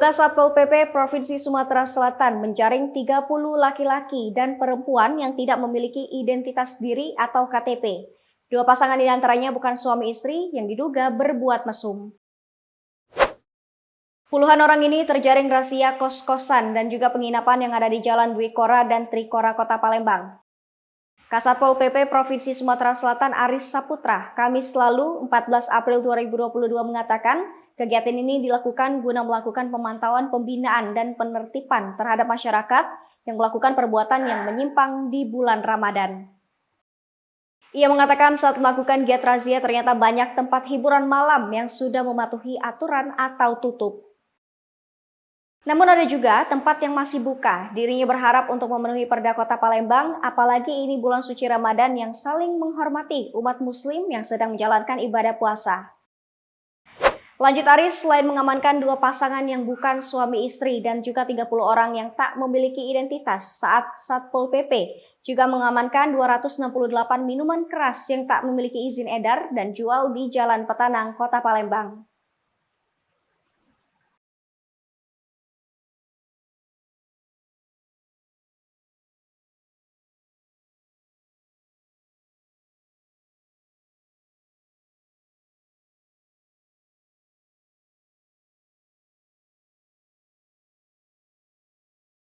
Petugas Satpol PP Provinsi Sumatera Selatan menjaring 30 laki-laki dan perempuan yang tidak memiliki identitas diri atau KTP. Dua pasangan di antaranya bukan suami istri yang diduga berbuat mesum. Puluhan orang ini terjaring razia kos-kosan dan juga penginapan yang ada di Jalan Dwi Kora dan Trikora Kota Palembang. Kasatpol PP Provinsi Sumatera Selatan Aris Saputra, Kamis lalu 14 April 2022 mengatakan, kegiatan ini dilakukan guna melakukan pemantauan pembinaan dan penertiban terhadap masyarakat yang melakukan perbuatan yang menyimpang di bulan Ramadan. Ia mengatakan saat melakukan giat razia ternyata banyak tempat hiburan malam yang sudah mematuhi aturan atau tutup. Namun ada juga tempat yang masih buka. Dirinya berharap untuk memenuhi Perda Kota Palembang, apalagi ini bulan suci Ramadan yang saling menghormati umat muslim yang sedang menjalankan ibadah puasa. Lanjut Aris, selain mengamankan dua pasangan yang bukan suami istri dan juga 30 orang yang tak memiliki identitas saat Satpol PP, juga mengamankan 268 minuman keras yang tak memiliki izin edar dan jual di Jalan Petanang, Kota Palembang.